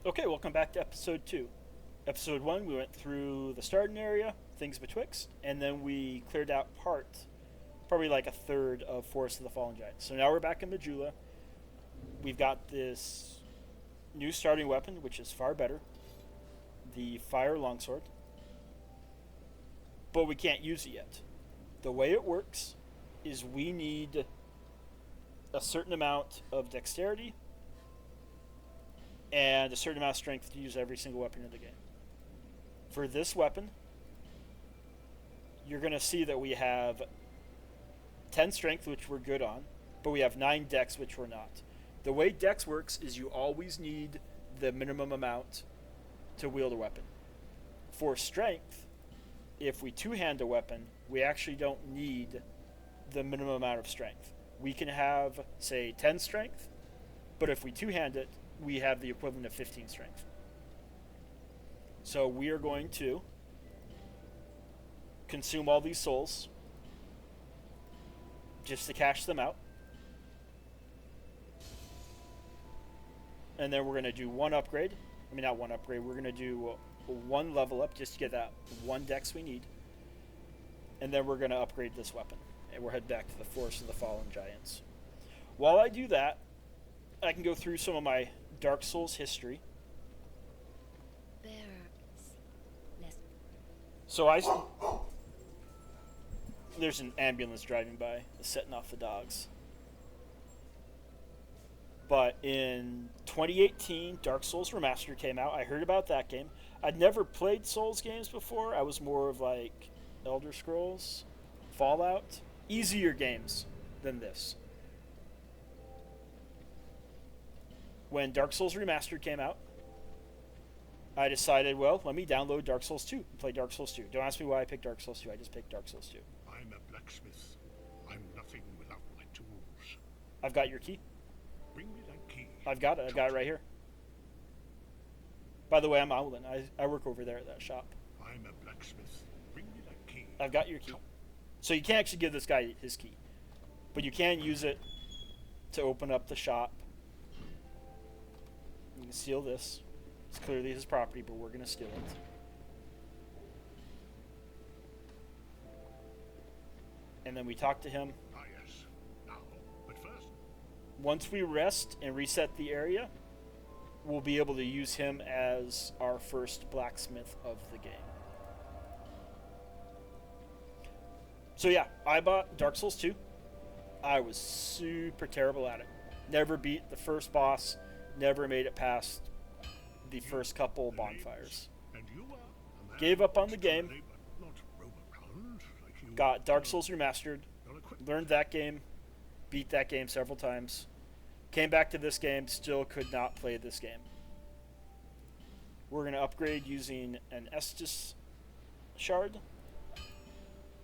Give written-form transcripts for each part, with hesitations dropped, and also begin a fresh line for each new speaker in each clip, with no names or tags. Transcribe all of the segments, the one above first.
Okay, welcome back to episode 2. Episode 1, we went through the starting area, things betwixt, and then we cleared out probably like a third of Forest of the Fallen Giants. So now we're back in Majula. We've got this new starting weapon, which is far better, the Fire Longsword, but we can't use it yet. The way it works is we need a certain amount of dexterity and a certain amount of strength to use every single weapon in the game. For this weapon, you're going to see that we have 10 strength, which we're good on, but we have 9 dex, which we're not. The way dex works is you always need the minimum amount to wield a weapon. For strength, if we two-hand a weapon, we actually don't need the minimum amount of strength. We can have, say, 10 strength, but if we two-hand it, we have the equivalent of 15 strength. So we are going to consume all these souls just to cash them out. And then we're going to do one upgrade. I mean, not one upgrade. We're going to do one level up just to get that one dex we need. And then we're going to upgrade this weapon. And we'll head back to the Forest of the Fallen Giants. While I do that, I can go through some of my Dark Souls history. So there's an ambulance driving by, setting off the dogs. But in 2018, Dark Souls Remastered came out. I heard about that game. I'd never played Souls games before. I was more of like Elder Scrolls, Fallout, easier games than this. When Dark Souls Remastered came out, I decided, well, let me download Dark Souls 2 and play Dark Souls 2. Don't ask me why I picked Dark Souls 2. I just picked Dark Souls 2.
I'm a blacksmith. I'm nothing without my tools.
I've got your key.
Bring me that key.
I've got it. I've got it right here. By the way, I'm Owlin. I work over there at that shop.
I'm a blacksmith. Bring me that key.
I've got your key. So you can't actually give this guy his key. But you can use it to open up the shop. You can steal this. It's clearly his property, but we're going to steal it. And then we talk to him.
Ah, yes. Now, but first...
Once we rest and reset the area, we'll be able to use him as our first blacksmith of the game. So yeah, I bought Dark Souls 2. I was super terrible at it. Never beat the first boss. Never made it past the first couple bonfires.
And you are a man
Gave up on the game.
but not roam around like you
Got Dark Souls Remastered.
You're equipped.
Learned that game. Beat that game several times. Came back to this game. Still could not play this game. We're going to upgrade using an Estus shard.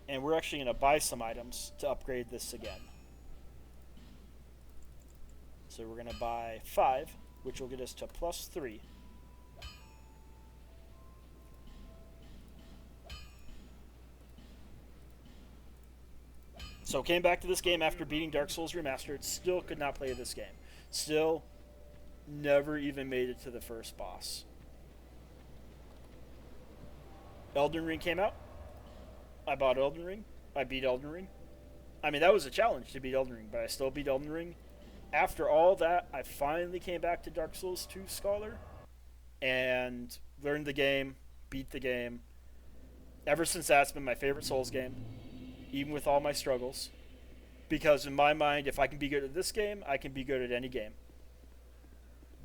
And we're actually going to buy some items to upgrade this again. So we're going to buy 5, which will get us to +3. So came back to this game after beating Dark Souls Remastered. Still could not play this game. Still never even made it to the first boss. Elden Ring came out. I bought Elden Ring. I beat Elden Ring. I mean, that was a challenge to beat Elden Ring, but I still beat Elden Ring. After all that, I finally came back to Dark Souls 2 Scholar and learned the game, beat the game. Ever since that, it's been my favorite Souls game, even with all my struggles. Because in my mind, if I can be good at this game, I can be good at any game.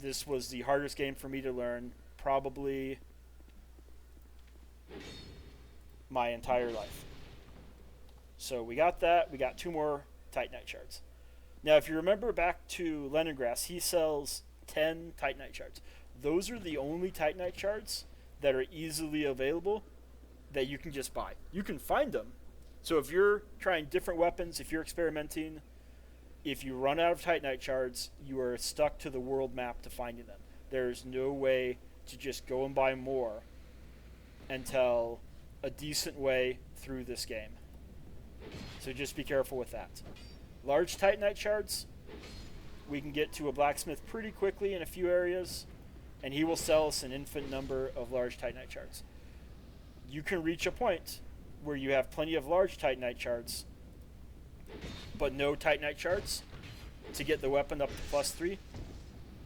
This was the hardest game for me to learn, probably my entire life. So we got that. We got 2 more Titanite shards. Now, if you remember back to Leningrass, he sells 10 Titanite shards. Those are the only Titanite shards that are easily available that you can just buy. You can find them. So if you're trying different weapons, if you're experimenting, if you run out of Titanite shards, you are stuck to the world map to finding them. There's no way to just go and buy more until a decent way through this game. So just be careful with that. Large Titanite shards, we can get to a blacksmith pretty quickly in a few areas. and he will sell us an infinite number of large Titanite shards. You can reach a point where you have plenty of large Titanite shards, but no Titanite shards to get the weapon up to +3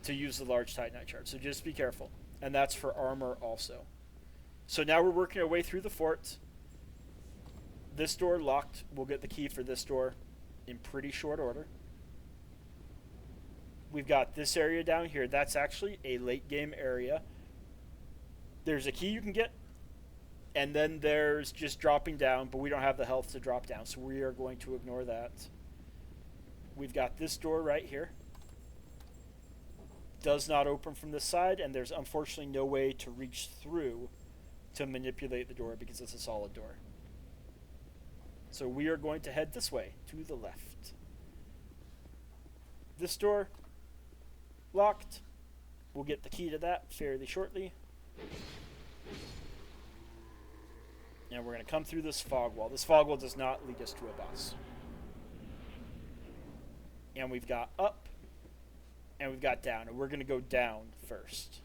to use the large Titanite shard. So just be careful. And that's for armor also. So now we're working our way through the fort. This door locked. We'll get the key for this door in pretty short order. We've got this area down here. That's actually a late game area. There's a key you can get, and then there's just dropping down, but we don't have the health to drop down, so we are going to ignore that. We've got this door right here. Does not open from this side, and there's unfortunately no way to reach through to manipulate the door because it's a solid door. So we are going to head this way, to the left. This door, locked. We'll get the key to that fairly shortly. And we're going to come through this fog wall. This fog wall does not lead us to a boss. And we've got up, and we've got down, and we're going to go down first.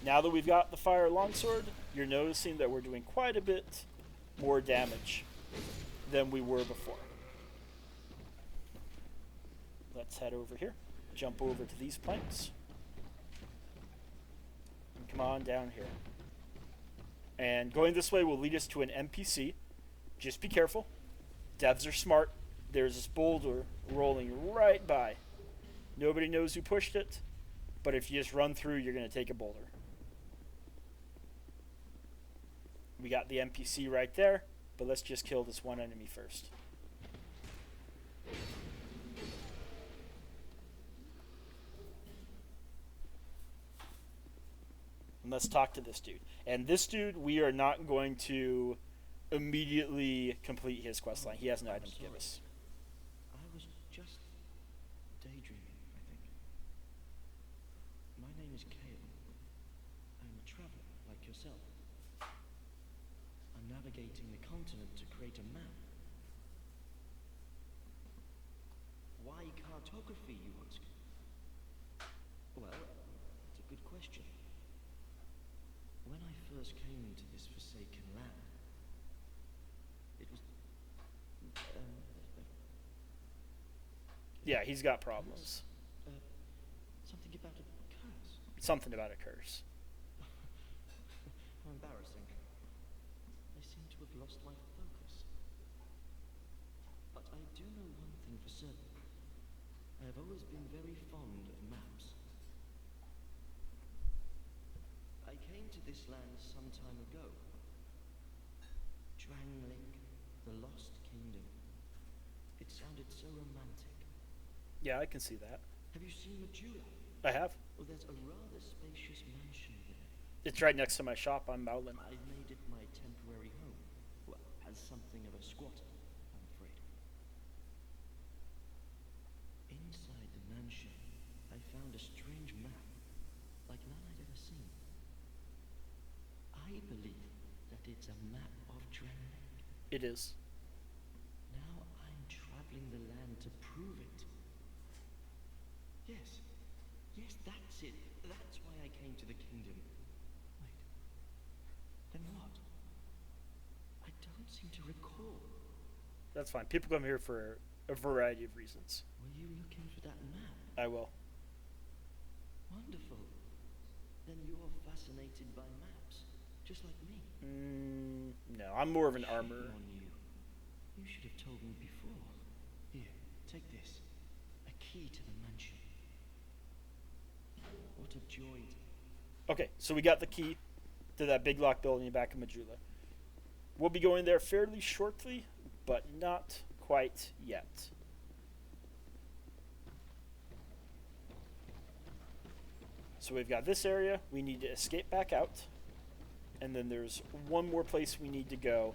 Now that we've got the fire longsword, you're noticing that we're doing quite a bit more damage than we were before. Let's head over here, jump over to these planks, and come on down here. And going this way will lead us to an NPC. Just be careful. Devs are smart. There's this boulder rolling right by. Nobody knows who pushed it, but if you just run through, you're going to take a boulder. We got the NPC right there, but let's just kill this one enemy first. And let's talk to this dude. And this dude, we are not going to immediately complete his questline. He has an item to give us.
I was just daydreaming, I think. My name is Kale. I'm a traveler like yourself. I'm navigating the continent to create a map. Why cartography, you ask? Well, it's a good question. When I first came into this forsaken land, it was...
Yeah, he's got problems.
something about a curse.
Something about a curse.
How embarrassing. I seem to have lost my focus. But I do know one thing for certain. I have always been very fond of maps. I came to this land some time ago. Drangling, the Lost Kingdom. It sounded so romantic.
Yeah, I can see that.
Have you seen Majula?
I have.
Well, there's a rather spacious mansion there.
It's right next to my shop on Mowlin.
I've made it my temporary home. Well, as something of a squatter, I'm afraid. Inside the mansion, I found a strange map, like none I'd ever seen. I believe that it's a map of Drangleic.
It is.
Now I'm traveling the land to prove it. Yes. Yes, that's it. That's why I came to the kingdom. Wait. Then what? I don't seem to recall.
That's fine. People come here for a variety of reasons.
Were you looking for that map?
I will.
Wonderful. Then you're fascinated by maps, just like me.
No, I'm more of an
Shame
armorer.
on you. You should have told me before. Here, take this. A key to the mansion. What a joy.
Okay, so we got the key to that big lock building back in Majula. We'll be going there fairly shortly, but not quite yet. So we've got this area. We need to escape back out. And then there's one more place we need to go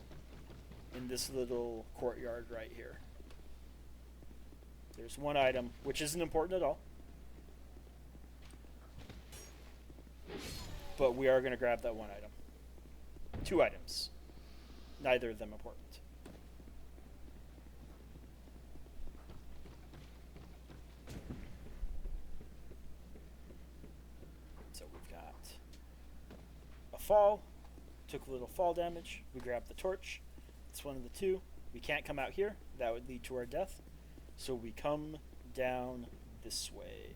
in this little courtyard right here. There's one item, which isn't important at all. But we are going to grab that one item. Two items. Neither of them important. fall. Took a little fall damage. We grab the torch. It's one of the two. We can't come out here. That would lead to our death. So we come down this way.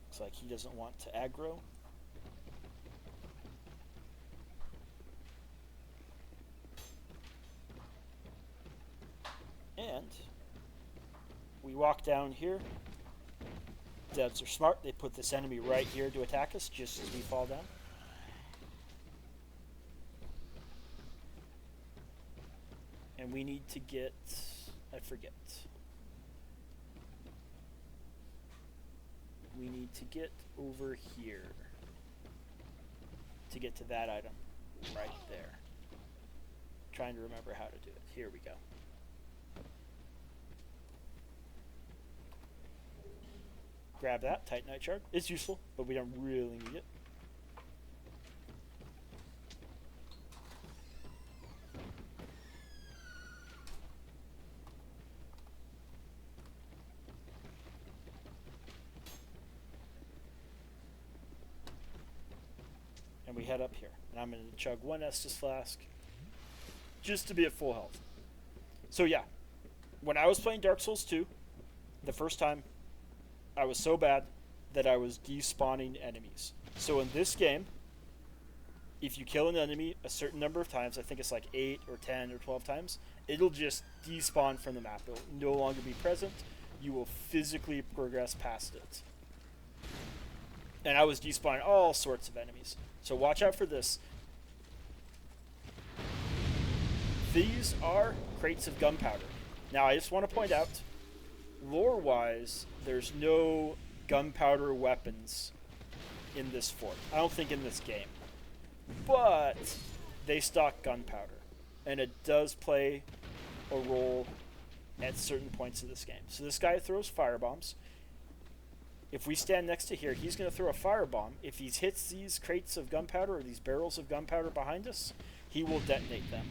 Looks like he doesn't want to aggro. And we walk down here. Devs are smart. They put this enemy right here to attack us just as we fall down. And we need to get... I forget. We need to get over here to get to that item right there. Trying to remember how to do it. Here we go. Grab that Titanite shard. It's useful, but we don't really need it. And we head up here. And I'm going to chug one Estus flask just to be at full health. So yeah, when I was playing Dark Souls 2, the first time, I was so bad that I was despawning enemies. So in this game, if you kill an enemy a certain number of times, I think it's like 8 or 10 or 12 times, it'll just despawn from the map. It'll no longer be present. You will physically progress past it. And I was despawning all sorts of enemies. So watch out for this. These are crates of gunpowder. Now I just want to point out, lore-wise, there's no gunpowder weapons in this fort. I don't think in this game. But they stock gunpowder. And it does play a role at certain points of this game. So this guy throws firebombs. If we stand next to here, he's going to throw a firebomb. If he hits these crates of gunpowder or these barrels of gunpowder behind us, he will detonate them.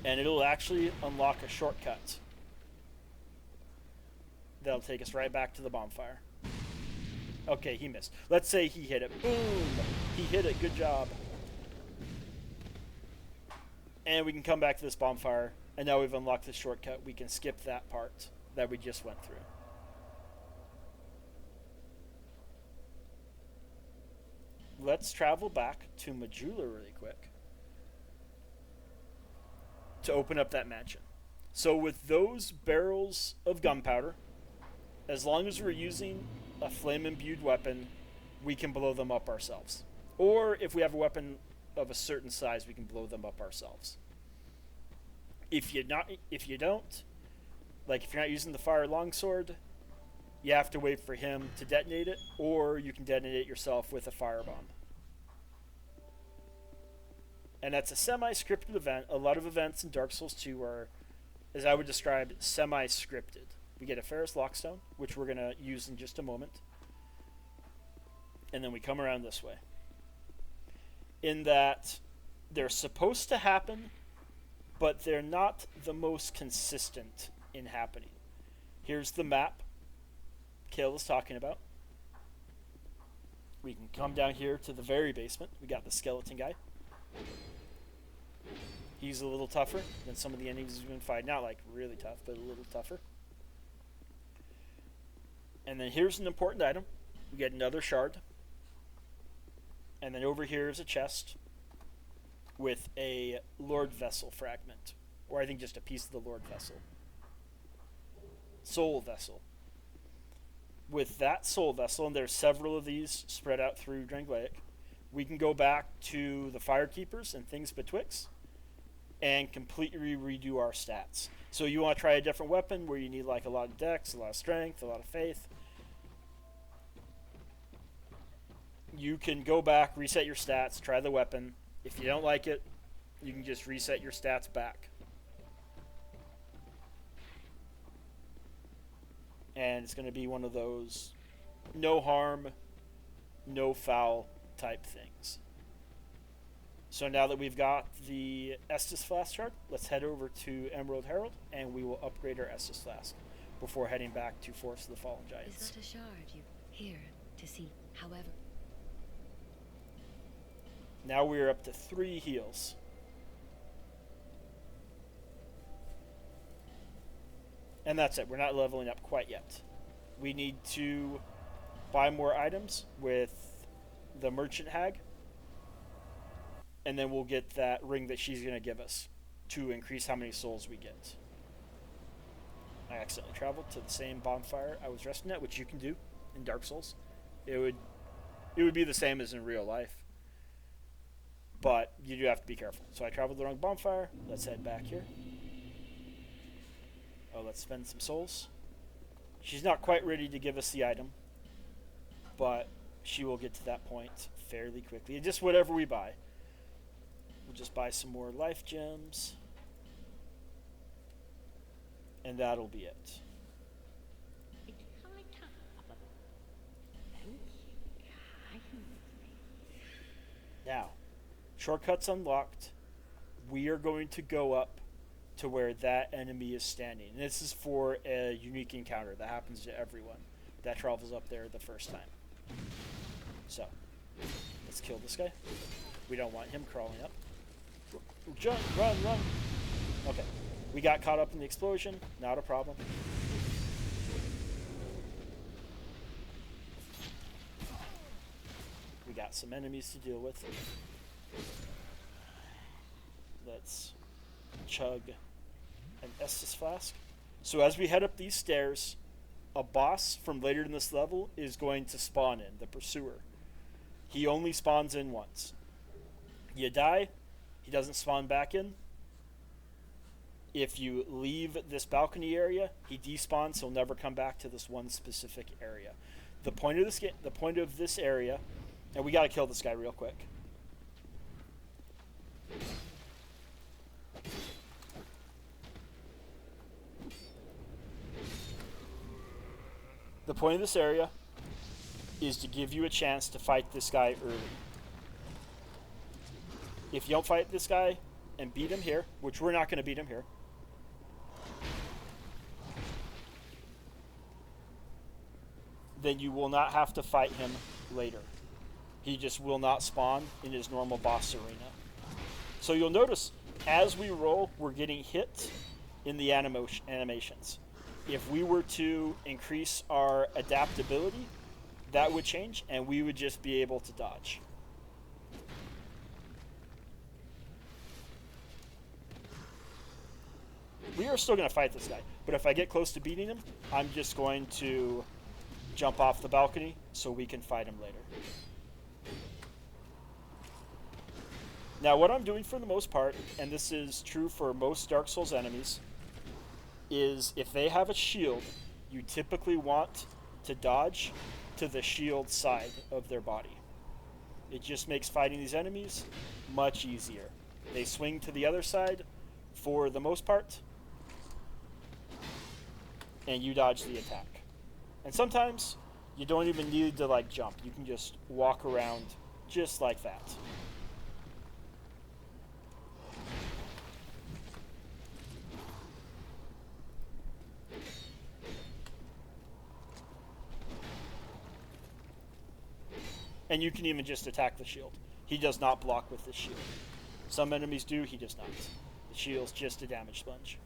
And it'll actually unlock a shortcut that'll take us right back to the bonfire. Okay, he missed. Let's say he hit it. Boom! He hit it. Good job. And we can come back to this bonfire. And now we've unlocked the shortcut. We can skip that part that we just went through. Let's travel back to Majula really quick to open up that mansion. So with those barrels of gunpowder, as long as we're using a flame-imbued weapon, we can blow them up ourselves. Or if we have a weapon of a certain size, we can blow them up ourselves. If you don't, like if you're not using the fire longsword, you have to wait for him to detonate it, or you can detonate it yourself with a firebomb. And that's a semi-scripted event. A lot of events in Dark Souls 2 are, as I would describe, semi-scripted. We get a Ferrous Lockstone, which we're going to use in just a moment. And then we come around this way. In that they're supposed to happen, but they're not the most consistent in happening. Here's the map Kale was talking about. We can come down here to the very basement. We got the skeleton guy. He's a little tougher than some of the enemies we've been fighting. Not like really tough, but a little tougher. And then here's an important item. We get another shard. And then over here is a chest with a Lord Vessel fragment. Or I think just a piece of the Lord Vessel. Soul Vessel. With that Soul Vessel, and there's several of these spread out through Drangleic, we can go back to the Firekeepers and things betwixt and completely redo our stats. So you want to try a different weapon where you need like a lot of dex, a lot of strength, a lot of faith. You can go back, reset your stats, try the weapon. If you don't like it, you can just reset your stats back. And it's going to be one of those no harm, no foul type things. So now that we've got the Estus Flask shard, let's head over to Emerald Herald, and we will upgrade our Estus Flask before heading back to Forest of the Fallen Giants.
Is that a shard you here to see, however?
Now we are up to 3 heals. And that's it. We're not leveling up quite yet. We need to buy more items with the Merchant Hag. And then we'll get that ring that she's going to give us to increase how many souls we get. I accidentally traveled to the same bonfire I was resting at, which you can do in Dark Souls. It would be the same as in real life. But you do have to be careful. So I traveled the wrong bonfire. Let's head back here. Oh, let's spend some souls. She's not quite ready to give us the item, but she will get to that point fairly quickly. Just whatever we buy. We'll just buy some more life gems, and that'll be it. Now, shortcuts unlocked. We are going to go up to where that enemy is standing. And this is for a unique encounter that happens to everyone that travels up there the first time. So, let's kill this guy. We don't want him crawling up. Jump, run. Okay, we got caught up in the explosion. Not a problem. We got some enemies to deal with. Let's chug an Estus Flask. So as we head up these stairs, a boss from later in this level is going to spawn in, the Pursuer. He only spawns in once. You die, he doesn't spawn back in. If you leave this balcony area, he despawns, he'll never come back to this one specific area. The point of this area, and we gotta kill this guy real quick. The point of this area is to give you a chance to fight this guy early. If you don't fight this guy and beat him here, which we're not going to beat him here, then you will not have to fight him later. He just will not spawn in his normal boss arena. So you'll notice as we roll, we're getting hit in the animations. If we were to increase our adaptability, that would change, and we would just be able to dodge. We are still going to fight this guy, but if I get close to beating him, I'm just going to jump off the balcony so we can fight him later. Now, what I'm doing for the most part, and this is true for most Dark Souls enemies, is if they have a shield, you typically want to dodge to the shield side of their body. It just makes fighting these enemies much easier. They swing to the other side for the most part, and you dodge the attack. And sometimes you don't even need to like jump. You can just walk around just like that. And you can even just attack the shield. He does not block with the shield. Some enemies do, he does not. The shield's just a damage sponge.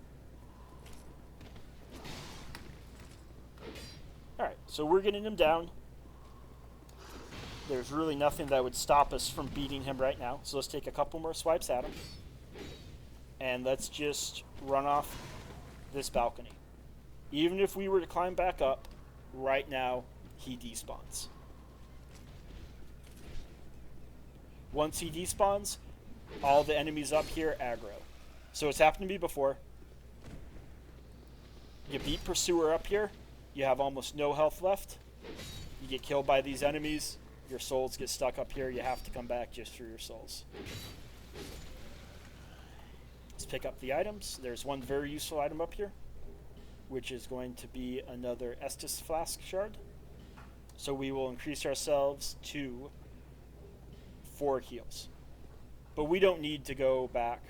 Alright, so we're getting him down. There's really nothing that would stop us from beating him right now. So let's take a couple more swipes at him. And let's just run off this balcony. Even if we were to climb back up, right now, he despawns. Once he despawns, all the enemies up here aggro. So it's happened to me before. You beat Pursuer up here, you have almost no health left. You get killed by these enemies, your souls get stuck up here, you have to come back just for your souls. Let's pick up the items. There's one very useful item up here, which is going to be another Estus Flask shard. So we will increase ourselves to 4 heals. But we don't need to go back.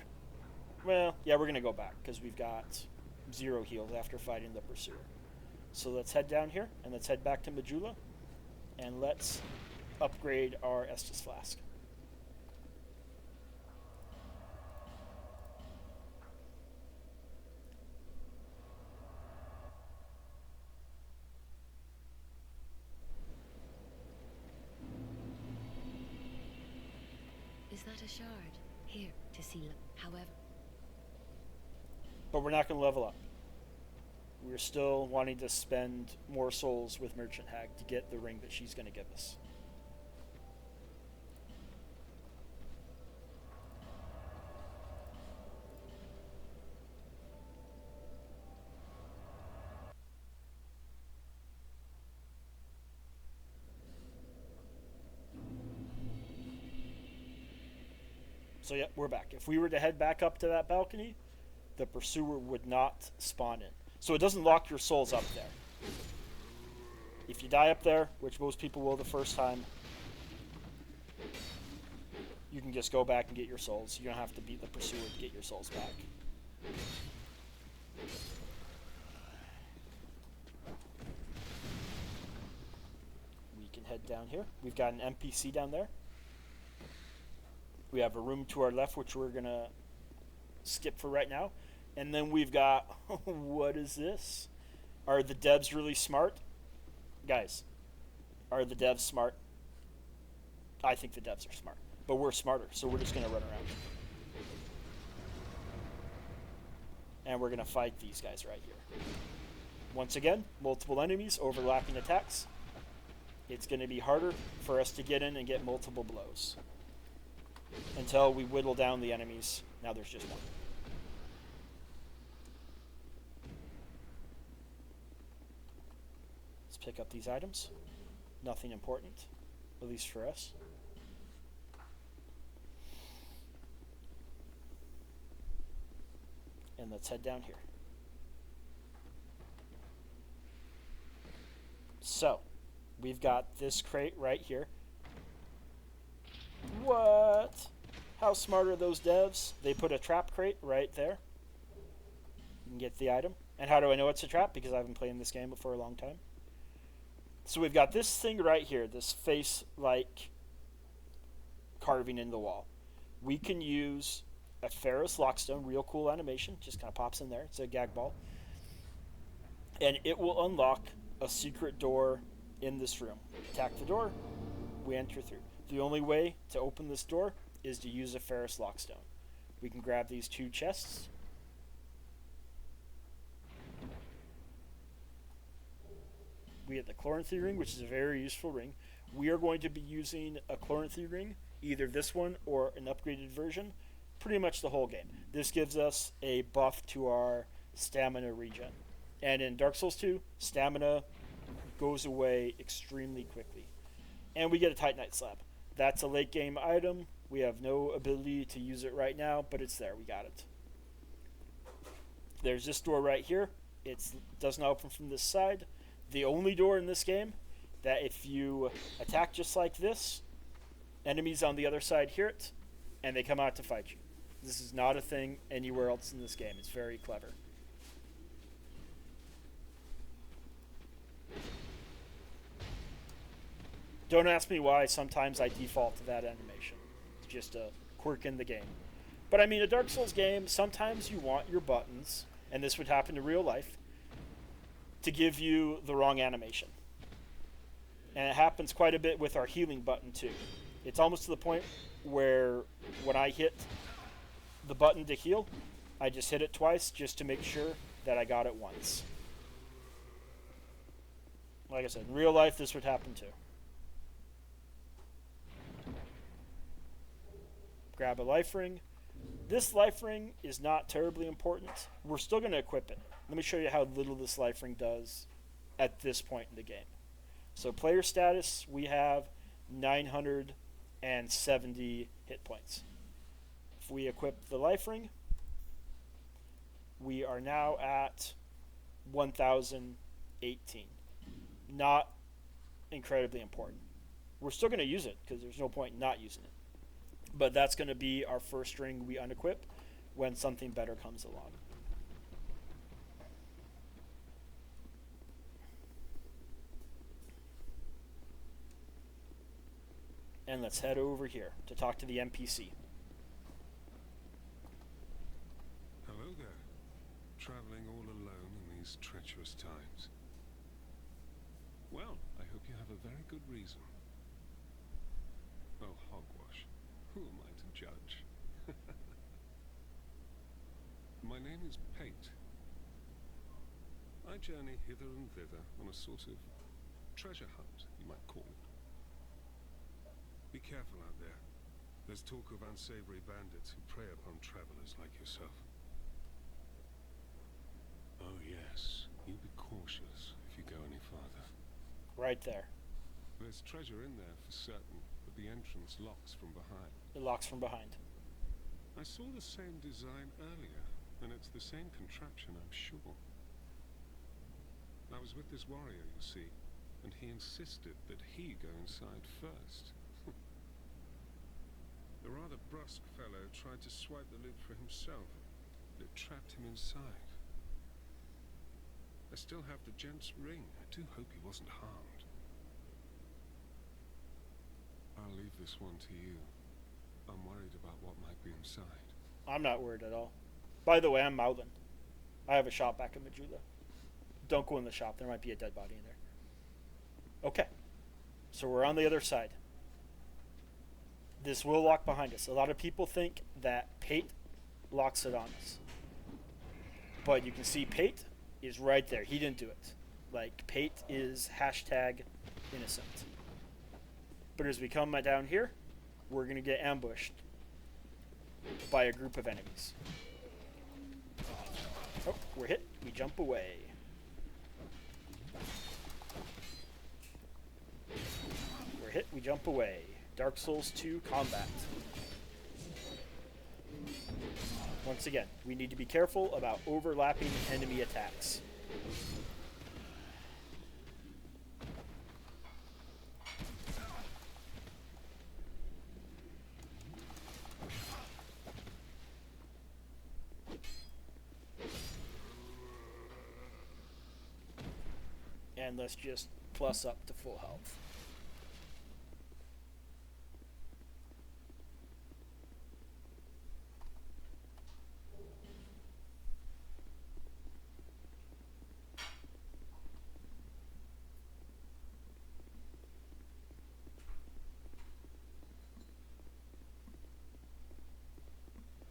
Well, yeah, we're going to go back because we've got 0 heals after fighting the Pursuer. So let's head down here, and let's head back to Majula, and let's upgrade our Estus Flask.
Is that a shard? Here, to see. However,
But we're not going to level up. We're still wanting to spend more souls with Merchant Hag to get the ring that she's going to give us. So yeah, we're back. If we were to head back up to that balcony, the Pursuer would not spawn in. So it doesn't lock your souls up there. If you die up there, which most people will the first time, you can just go back and get your souls. You don't have to beat the Pursuer to get your souls back. We can head down here. We've got an NPC down there. We have a room to our left, which we're going to skip for right now. And then we've got, what is this? Are the devs really smart? Guys, are the devs smart? I think the devs are smart. But we're smarter, so we're just going to run around. And we're going to fight these guys right here. Once again, multiple enemies, overlapping attacks. It's going to be harder for us to get in and get multiple blows. Until we whittle down the enemies. Now there's just one. Let's pick up these items. Nothing important, at least for us. And let's head down here. So, we've got this crate right here. What? How smart are those devs? They put a trap crate right there. You can get the item. And how do I know it's a trap? Because I've been playing this game for a long time. So we've got this thing right here, this face-like carving in the wall. We can use a Ferrous Lockstone, real cool animation, just kind of pops in there. It's a gag ball. And it will unlock a secret door in this room. Attack the door, we enter through. The only way to open this door is to use a Ferrous Lockstone. We can grab these 2 chests. We get the Chloranthy ring, which is a very useful ring. We are going to be using a Chloranthy ring, either this one or an upgraded version, pretty much the whole game. This gives us a buff to our stamina regen. And in Dark Souls 2, stamina goes away extremely quickly. And we get a Titanite slab. That's a late game item. We have no ability to use it right now, but it's there. We got it. There's this door right here. It does not open from this side. The only door in this game that if you attack just like this, enemies on the other side hear it, and they come out to fight you. This is not a thing anywhere else in this game. It's very clever. Don't ask me why sometimes I default to that animation. It's just a quirk in the game. But I mean, a Dark Souls game, sometimes you want your buttons, and this would happen in real life, to give you the wrong animation. And it happens quite a bit with our healing button too. It's almost to the point where when I hit the button to heal, I just hit it twice just to make sure that I got it once. Like I said, in real life this would happen too. Grab a life ring. This life ring is not terribly important. We're still going to equip it. Let me show you how little this life ring does at this point in the game. So player status, we have 970 hit points. If we equip the life ring, we are now at 1018. Not incredibly important. We're still going to use it because there's no point in not using it. But that's going to be our first ring we unequip when something better comes along. And let's head over here to talk to the NPC.
Hello there. Traveling all alone in these treacherous times. Well, I hope you have a very good reason. Oh, hogwash. Who am I to judge? My name is Pate. I journey hither and thither on a sort of treasure hunt, you might call it. Be careful out there. There's talk of unsavory bandits who prey upon travelers like yourself. Oh yes, you be cautious if you go any farther.
Right there.
There's treasure in there for certain, but the entrance locks from behind.
It locks from behind.
I saw the same design earlier, and it's the same contraption, I'm sure. I was with this warrior, you see, and he insisted that he go inside first. The rather brusque fellow tried to swipe the lid for himself, but it trapped him inside. I still have the gent's ring. I do hope he wasn't harmed. I'll leave this one to you. I'm worried about what might be inside.
I'm not worried at all. By the way, I'm Maudlin. I have a shop back in Majula. Don't go in the shop. There might be a dead body in there. Okay. So we're on the other side. This will lock behind us. A lot of people think that Pate locks it on us. But you can see Pate is right there. He didn't do it. Like, Pate is hashtag innocent. But as we come down here, we're going to get ambushed by a group of enemies. Oh, we're hit. We jump away. We're hit. We jump away. Dark Souls 2 combat. Once again, we need to be careful about overlapping enemy attacks. And let's just plus up to full health.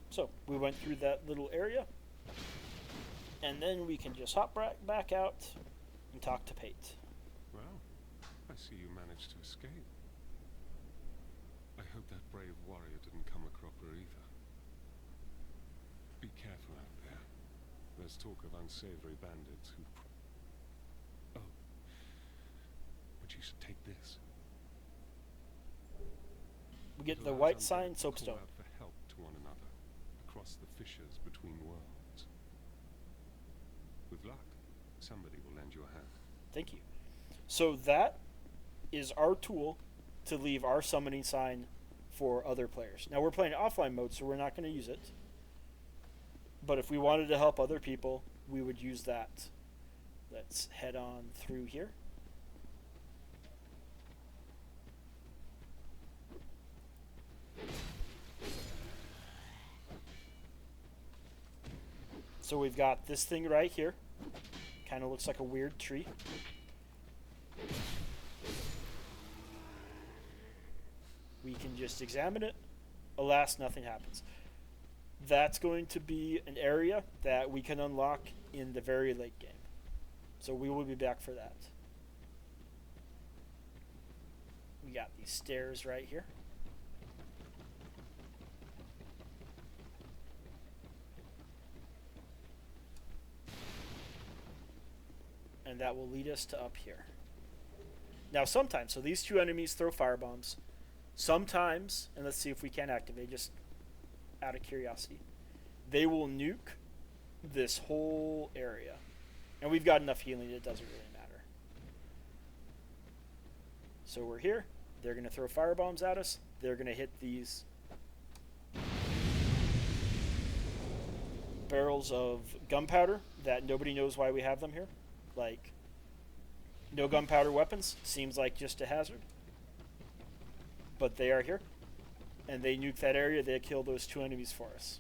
So we went through that little area, and then we can just hop back out and talk to Pate.
Well, I see you managed to escape. I hope that brave warrior didn't come a cropper either. Be careful out there. There's talk of unsavory bandits who... Oh. But you should take this.
We get
It
the
allows
white
undead
sign
to
soapstone.
call out for help to one another across the fissures between worlds. With luck, somebody will lend you a hand.
Thank you. So that is our tool to leave our summoning sign for other players. Now we're playing offline mode, so we're not going to use it. But if we wanted to help other people, we would use that. Let's head on through here. So we've got this thing right here. Kind of looks like a weird tree. We can just examine it. Alas, nothing happens. That's going to be an area that we can unlock in the very late game. So we will be back for that. We got these stairs right here. And that will lead us to up here. Now sometimes, so these two enemies throw firebombs. Sometimes, and let's see if we can activate, just out of curiosity, they will nuke this whole area. And we've got enough healing, it doesn't really matter. So we're here. They're going to throw firebombs at us. They're going to hit these barrels of gunpowder that nobody knows why we have them here. Like, no gunpowder weapons. Seems like just a hazard. But they are here. And they nuke that area. They kill those 2 enemies for us.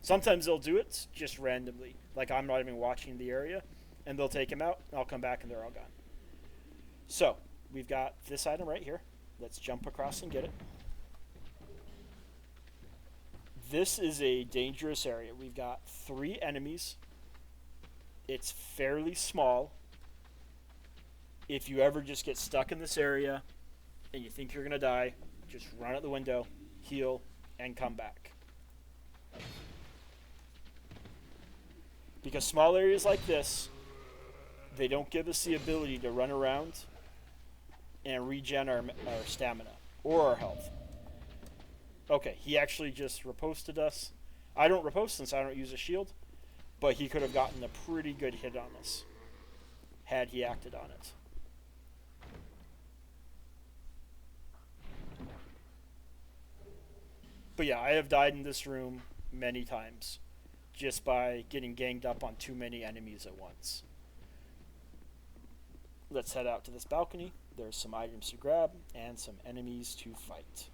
Sometimes they'll do it just randomly. Like, I'm not even watching the area. And they'll take them out. And I'll come back and they're all gone. So, we've got this item right here. Let's jump across and get it. This is a dangerous area. We've got 3 enemies. It's fairly small. If you ever just get stuck in this area and you think you're going to die, just run out the window, heal, and come back. Because small areas like this, they don't give us the ability to run around and regen our stamina or our health. Okay, he actually just riposted us. I don't riposte since I don't use a shield, but he could have gotten a pretty good hit on us had he acted on it. But yeah, I have died in this room many times just by getting ganged up on too many enemies at once. Let's head out to this balcony. There's some items to grab and some enemies to fight.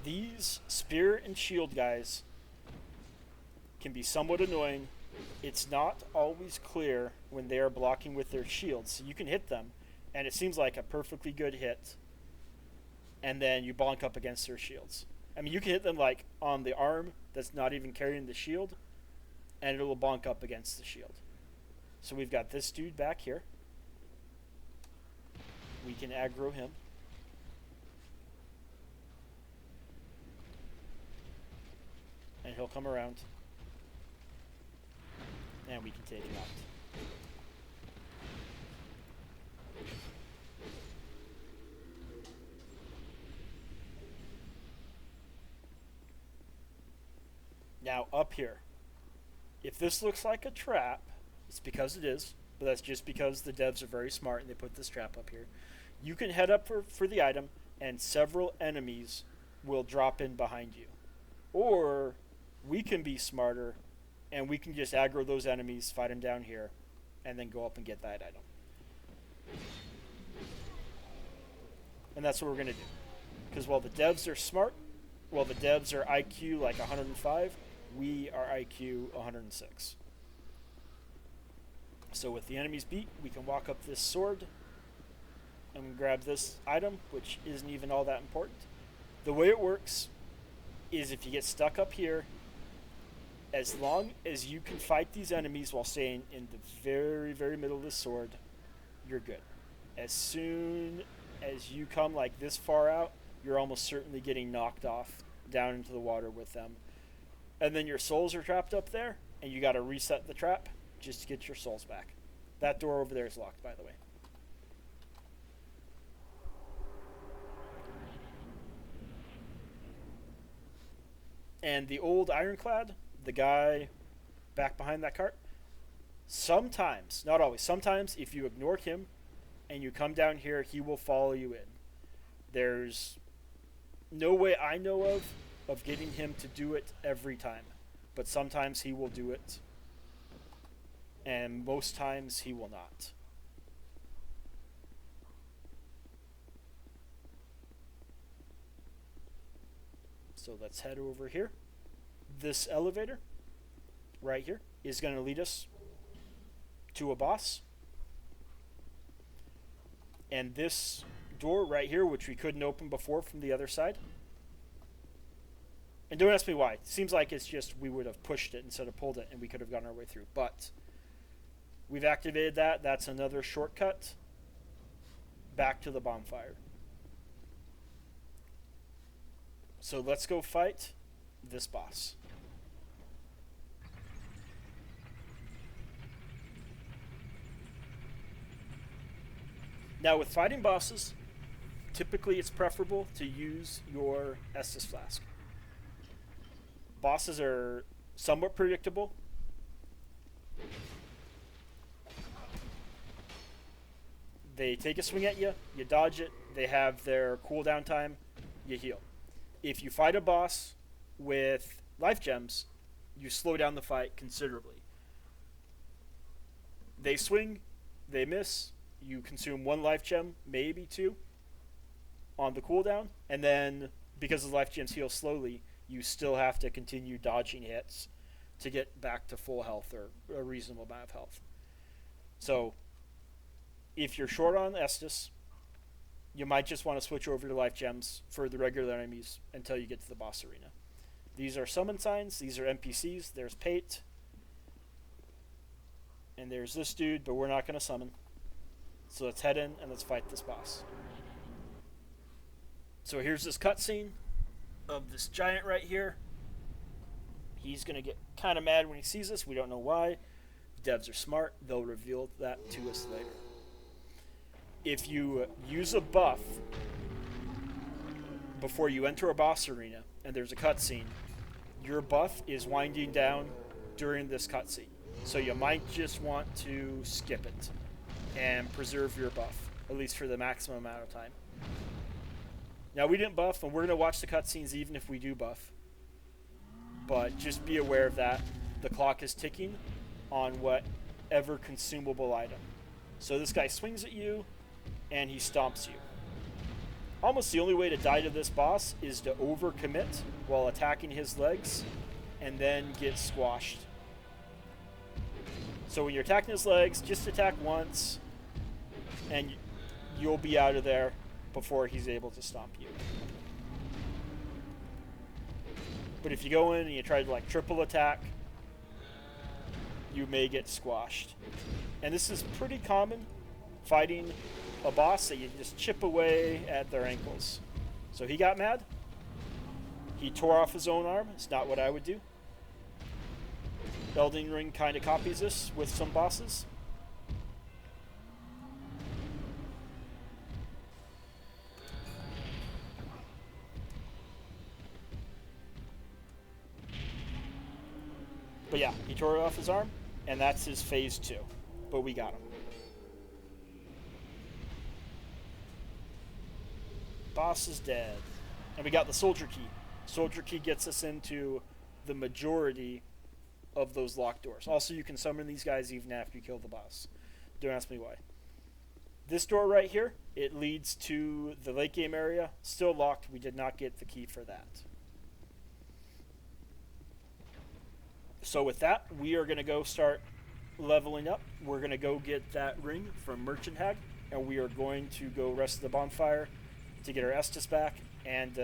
These spear and shield guys can be somewhat annoying. It's not always clear when they are blocking with their shields. So you can hit them, and it seems like a perfectly good hit, and then you bonk up against their shields. I mean, you can hit them like on the arm that's not even carrying the shield, and it will bonk up against the shield. So we've got this dude back here. We can aggro him. And he'll come around. And we can take him out. Now up here. If this looks like a trap, it's because it is, but that's just because the devs are very smart and they put this trap up here. You can head up for the item and several enemies will drop in behind you. Or we can be smarter and we can just aggro those enemies, fight them down here, and then go up and get that item. And that's what we're going to do. Because while the devs are smart, while the devs are IQ like 105, we are IQ 106. So with the enemies beat, we can walk up this sword and grab this item, which isn't even all that important. The way it works is if you get stuck up here, as long as you can fight these enemies while staying in the very, very middle of the sword, you're good. As soon as you come like this far out, you're almost certainly getting knocked off down into the water with them. And then your souls are trapped up there, and you got to reset the trap just to get your souls back. That door over there is locked, by the way. And the old ironclad, the guy back behind that cart, sometimes, not always, sometimes if you ignore him and you come down here, he will follow you in. There's no way I know of getting him to do it every time. But sometimes he will do it. And most times he will not. So let's head over here. This elevator right here is going to lead us to a boss. And this door right here, which we couldn't open before from the other side. And don't ask me why. It seems like it's just we would have pushed it instead of pulled it and we could have gotten our way through. But we've activated that. That's another shortcut back to the bonfire. So let's go fight this boss. Now with fighting bosses, typically it's preferable to use your Estus Flask. Bosses are somewhat predictable. They take a swing at you, you dodge it, they have their cooldown time, you heal. If you fight a boss with life gems, you slow down the fight considerably. They swing, they miss, you consume 1 life gem, maybe 2, on the cooldown, and then because the life gems heal slowly, you still have to continue dodging hits to get back to full health or a reasonable amount of health. So, if you're short on Estus, you might just want to switch over to life gems for the regular enemies until you get to the boss arena. These are summon signs, these are NPCs, there's Pate, and there's this dude, but we're not going to summon. So let's head in and let's fight this boss. So here's this cutscene of this giant right here. He's going to get kind of mad when he sees us. We don't know why. Devs are smart. They'll reveal that to us later. If you use a buff before you enter a boss arena and there's a cutscene, your buff is winding down during this cutscene. So you might just want to skip it and preserve your buff, at least for the maximum amount of time. Now, we didn't buff, and we're going to watch the cutscenes even if we do buff. But just be aware of that. The clock is ticking on whatever consumable item. So this guy swings at you, and he stomps you. Almost the only way to die to this boss is to overcommit while attacking his legs, and then get squashed. So when you're attacking his legs, just attack once, and you'll be out of there before he's able to stomp you. But if you go in and you try to like triple attack, you may get squashed. And this is pretty common, fighting a boss that you just chip away at their ankles. So he got mad. He tore off his own arm. It's not what I would do. Elden Ring kind of copies this with some bosses. But yeah, he tore off his arm, and that's his phase 2. But we got him. Boss is dead. And we got the soldier key. Soldier key gets us into the majority of those locked doors. Also, you can summon these guys even after you kill the boss. Don't ask me why. This door right here, it leads to the late game area. Still locked. We did not get the key for that. So with that, we are going to go start leveling up. We're going to go get that ring from Merchant Hag, and we are going to go rest the bonfire to get our Estus back and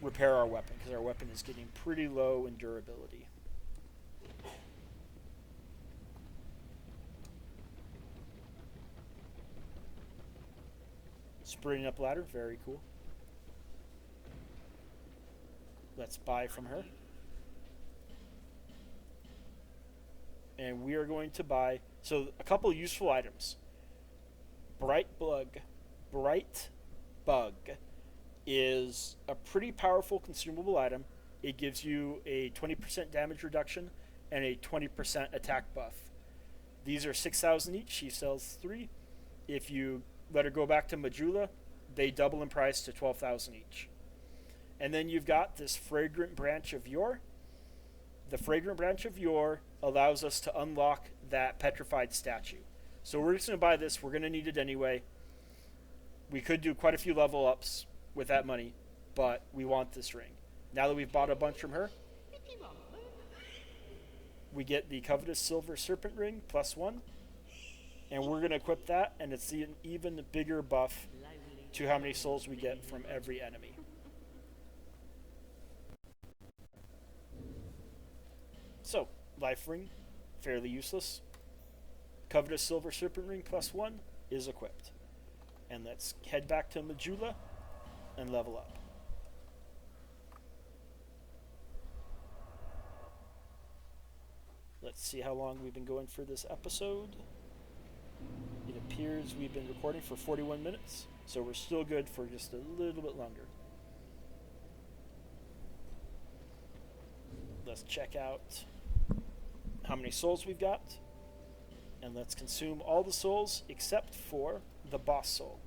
repair our weapon, because our weapon is getting pretty low in durability. Sprinting up ladder, very cool. Let's buy from her. And we are going to buy, so a couple useful items. Bright Bug is a pretty powerful consumable item. It gives you a 20% damage reduction and a 20% attack buff. These are 6,000 each. She sells 3. If you let her go back to Majula, they double in price to 12,000 each. And then you've got this Fragrant Branch of Yore. The Fragrant Branch of Yore allows us to unlock that petrified statue. So we're just going to buy this. We're going to need it anyway. We could do quite a few level ups with that money, but we want this ring. Now that we've bought a bunch from her, we get the covetous silver serpent ring +1, and we're going to equip that, and it's an even bigger buff to how many souls we get from every enemy. So, life ring, fairly useless. Covetous silver serpent ring +1 is equipped. And let's head back to Majula and level up. Let's see how long we've been going for this episode. It appears we've been recording for 41 minutes, so we're still good for just a little bit longer. Let's check out how many souls we've got, And let's consume all the souls except for the boss soul.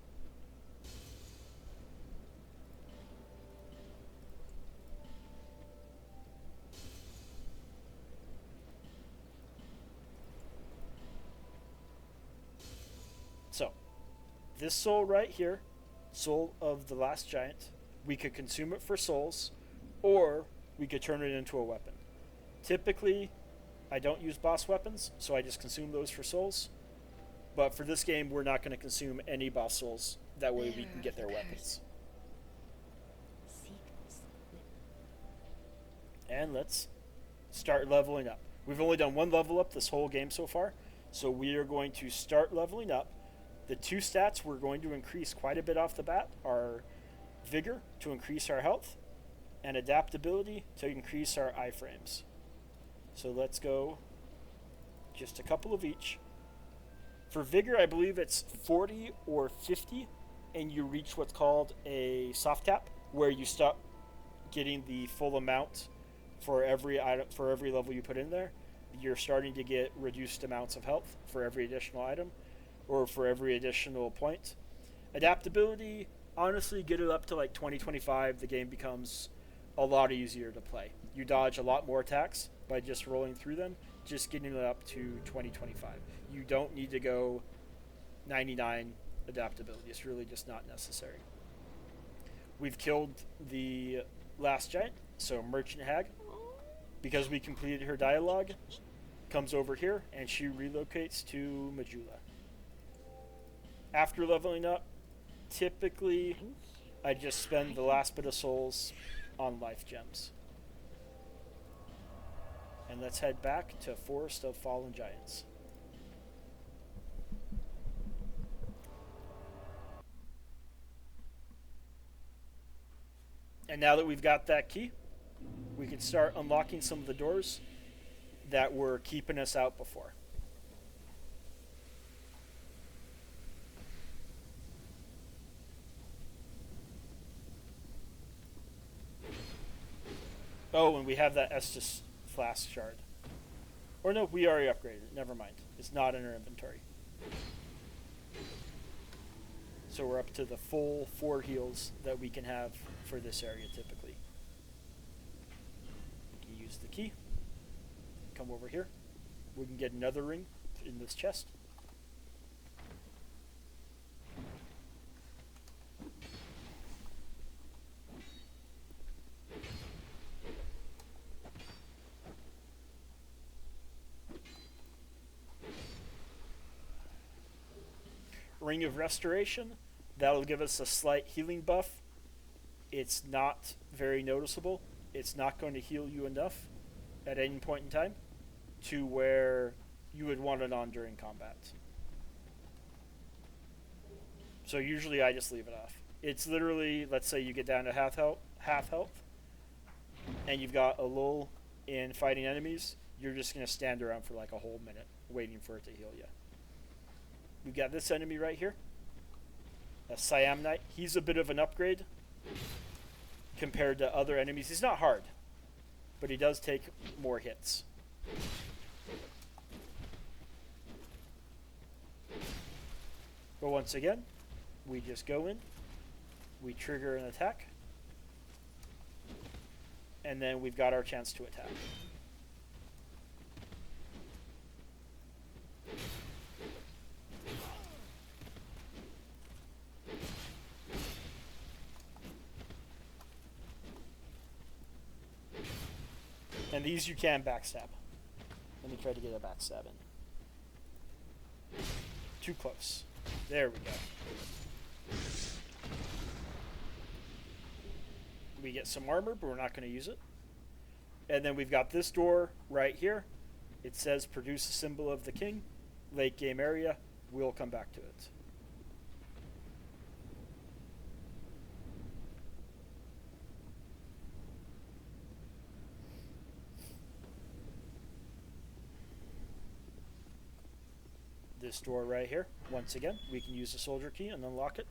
So, this soul right here, soul of the last giant, we could consume it for souls, or we could turn it into a weapon. Typically, I don't use boss weapons, so I just consume those for souls. But for this game, we're not going to consume any boss souls. That way we can get their weapons. And let's start leveling up. We've only done one level up this whole game so far, so we are going to start leveling up. The two stats we're going to increase quite a bit off the bat are Vigor to increase our health, and Adaptability to increase our iframes. So let's go just a couple of each. For Vigor, I believe it's 40 or 50, and you reach what's called a soft cap, where you stop getting the full amount for every item, for every level you put in there. You're starting to get reduced amounts of health for every additional item, or for every additional point. Adaptability, honestly, get it up to like 20-25, the game becomes a lot easier to play. You dodge a lot more attacks by just rolling through them, just getting it up to 20-25. You don't need to go 99 adaptability. It's really just not necessary. We've killed the last giant, so Merchant Hag, because we completed her dialogue, comes over here and she relocates to Majula. After leveling up, typically I just spend the last bit of souls on life gems. And let's head back to Forest of Fallen Giants. And now that we've got that key, we can start unlocking some of the doors that were keeping us out before. Oh, and we have that Estus Flask shard. Or no, we already upgraded it. Never mind. It's not in our inventory. So we're up to the full 4 heals that we can have for this area typically. We can use the key. Come over here. We can get another ring in this chest. Ring of Restoration. That'll give us a slight healing buff. It's not very noticeable. It's not going to heal you enough at any point in time to where you would want it on during combat. So usually I just leave it off. It's literally, let's say you get down to half health, and you've got a lull in fighting enemies, you're just going to stand around for like a whole minute waiting for it to heal you. We've got this enemy right here, a Siam Knight. He's a bit of an upgrade compared to other enemies. He's not hard, but he does take more hits. But once again, we just go in, we trigger an attack, and then we've got our chance to attack. And these you can backstab. Let me try to get a backstab in. Too close. There we go. We get some armor, but we're not going to use it. And then we've got this door right here. It says produce a symbol of the king. Late game area. We'll come back to it. This door right here, once again, we can use the soldier key and unlock it.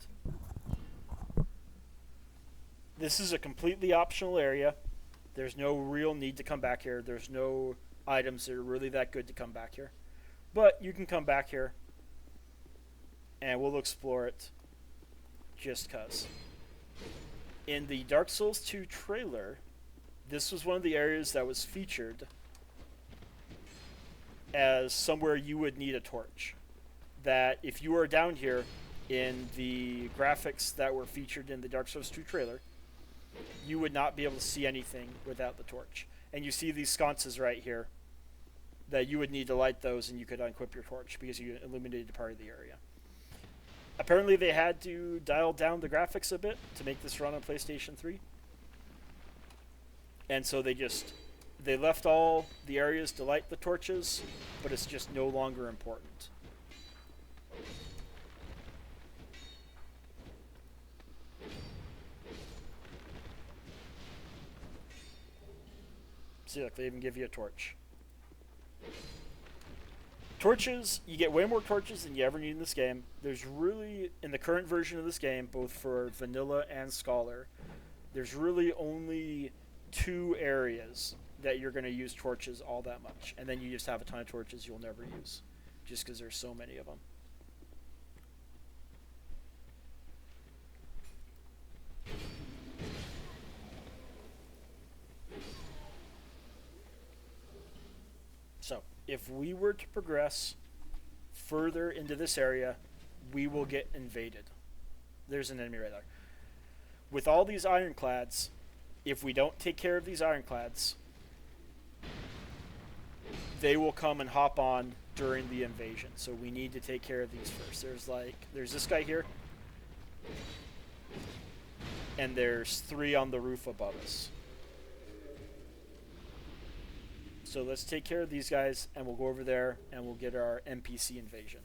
This is a completely optional area. There's no real need to come back here. There's no items that are really that good to come back here. But you can come back here and we'll explore it just cuz. In the Dark Souls 2 trailer, this was one of the areas that was featured as somewhere you would need a torch. That if you were down here in the graphics that were featured in the Dark Souls 2 trailer, you would not be able to see anything without the torch. And you see these sconces right here that you would need to light those, and you could unequip your torch because you illuminated part of the area. Apparently they had to dial down the graphics a bit to make this run on PlayStation 3. And so they left all the areas to light the torches, but it's just no longer important. See, look, they even give you a torch. Torches, you get way more torches than you ever need in this game. There's really, in the current version of this game, both for Vanilla and Scholar, there's really only 2 areas that you're going to use torches all that much. And then you just have a ton of torches you'll never use, just because there's so many of them. So, if we were to progress further into this area, we will get invaded. There's an enemy right there. With all these ironclads, if we don't take care of these ironclads, they will come and hop on during the invasion. So we need to take care of these first. There's this guy here, and there's 3 on the roof above us. So let's take care of these guys, and we'll go over there, and we'll get our NPC invasion.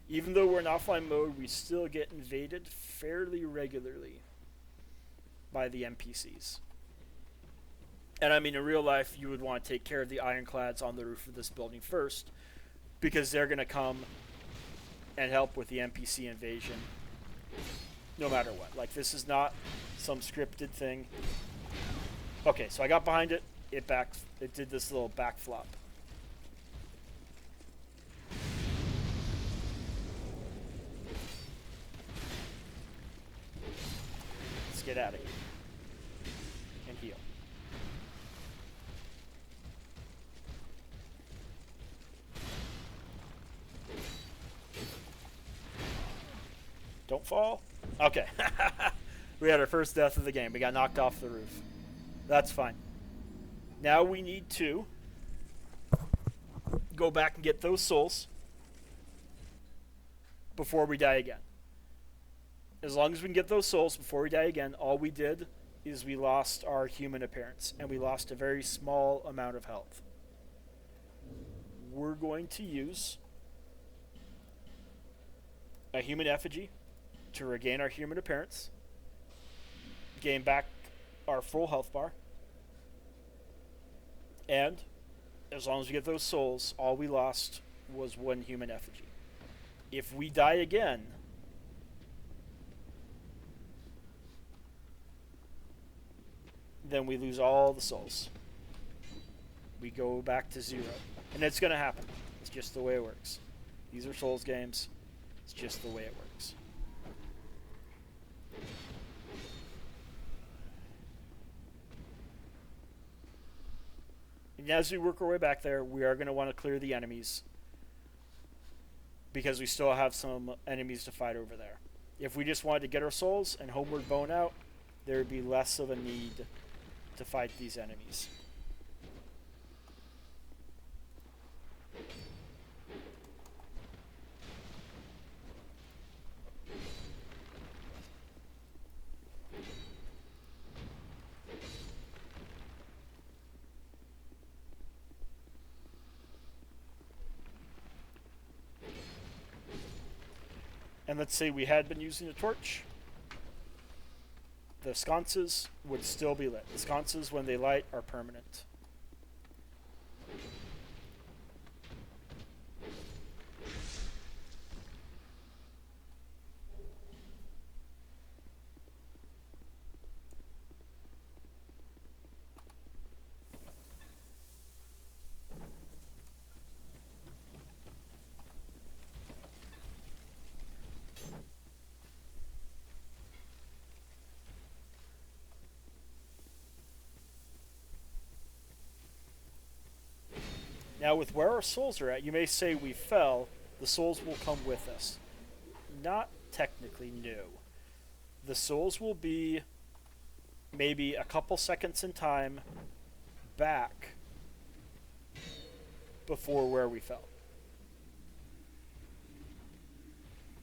Even though we're in offline mode, we still get invaded fairly regularly by the NPCs. And I mean, in real life, you would want to take care of the ironclads on the roof of this building first, because they're going to come and help with the NPC invasion no matter what. Like, this is not some scripted thing. Okay, so I got behind it. It did this little back flop. Let's get out of here. And heal. Don't fall. Okay. We had our first death of the game. We got knocked off the roof. That's fine. Now we need to go back and get those souls before we die again. As long as we can get those souls before we die again, all we did is we lost our human appearance, and we lost a very small amount of health. We're going to use a human effigy to regain our human appearance, gain back our full health bar, and as long as we get those souls, all we lost was 1 human effigy. If we die again, then we lose all the souls. We go back to 0. And it's going to happen. It's just the way it works. These are Souls games. It's just the way it works. And as we work our way back there, we are going to want to clear the enemies, because we still have some enemies to fight over there. If we just wanted to get our souls and homeward bone out, there would be less of a need to fight these enemies. And let's say we had been using a torch, the sconces would still be lit. The sconces, when they light, are permanent. Now, with where our souls are at, you may say we fell. The souls will come with us. Not technically, no. The souls will be maybe a couple seconds in time back before where we fell.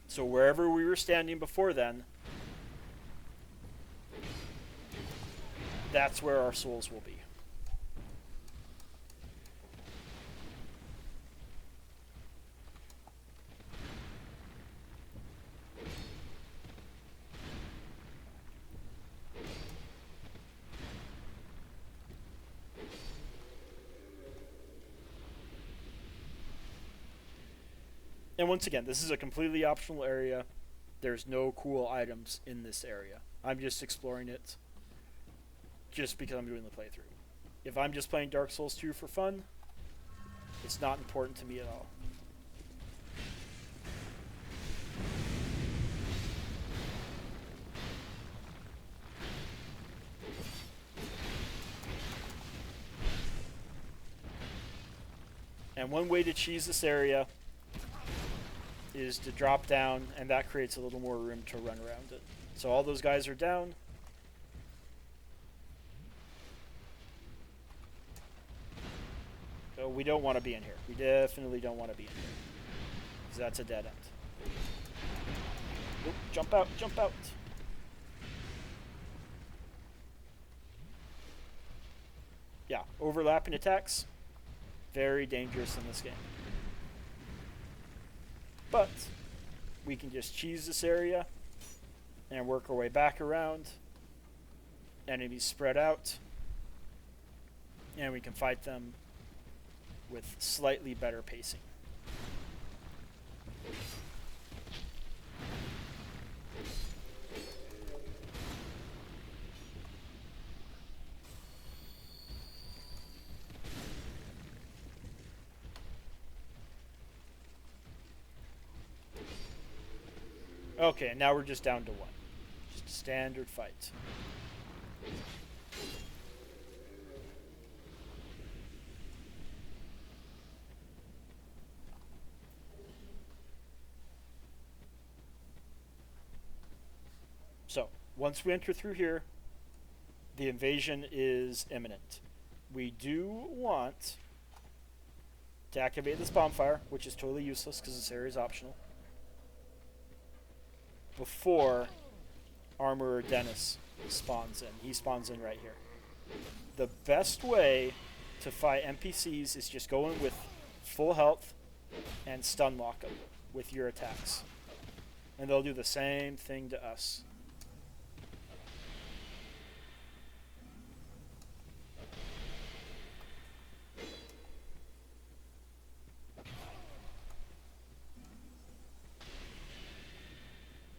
So wherever we were standing before then, that's where our souls will be. And once again, this is a completely optional area. There's no cool items in this area. I'm just exploring it just because I'm doing the playthrough. If I'm just playing Dark Souls 2 for fun, it's not important to me at all. And one way to cheese this area is to drop down, and that creates a little more room to run around it. So all those guys are down. So we don't want to be in here. We definitely don't want to be in here, because that's a dead end. Oop, jump out, jump out. Yeah, overlapping attacks, very dangerous in this game. But we can just cheese this area and work our way back around. Enemies spread out. And we can fight them with slightly better pacing. Okay, now we're just down to one. Just a standard fight. So, once we enter through here, the invasion is imminent. We do want to activate this bonfire, which is totally useless because this area is optional, before Armorer Dennis spawns in. He spawns in right here. The best way to fight NPCs is just go in with full health and stun lock them with your attacks. And they'll do the same thing to us.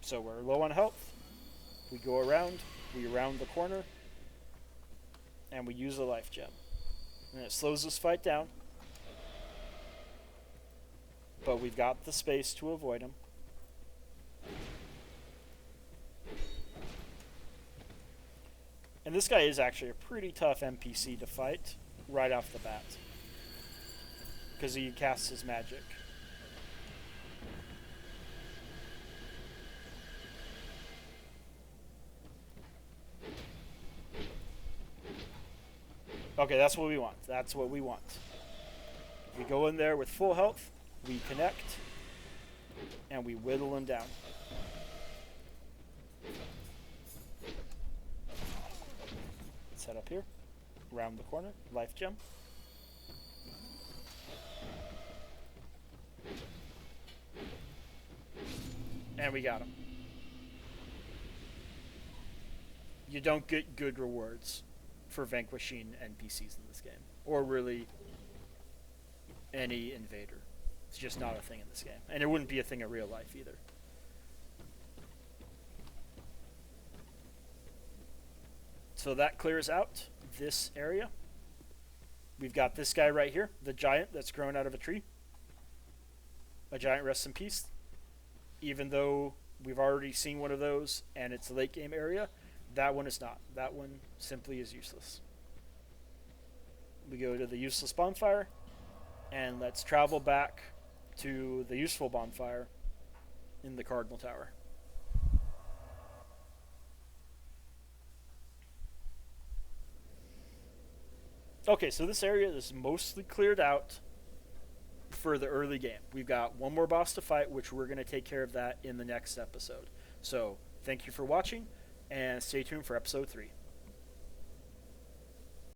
So we're low on health. We go around, we round the corner, and we use a life gem. And it slows this fight down. But we've got the space to avoid him. And this guy is actually a pretty tough NPC to fight right off the bat, because he casts his magic. Okay, that's what we want. That's what we want. We go in there with full health, we connect, and we whittle him down. Let's head up here, round the corner, life gem. And we got him. You don't get good rewards for vanquishing NPCs in this game, or really any invader. It's just not a thing in this game, and it wouldn't be a thing in real life either. So that clears out this area. We've got this guy right here, the giant that's grown out of a tree. A giant rests in peace. Even though we've already seen one of those and it's a late game area, that one is not. That one simply is useless. We go to the useless bonfire, and let's travel back to the useful bonfire in the Cardinal Tower. Okay, so this area is mostly cleared out for the early game. We've got one more boss to fight, which we're going to take care of that in the next episode. So, thank you for watching, and stay tuned for episode 3.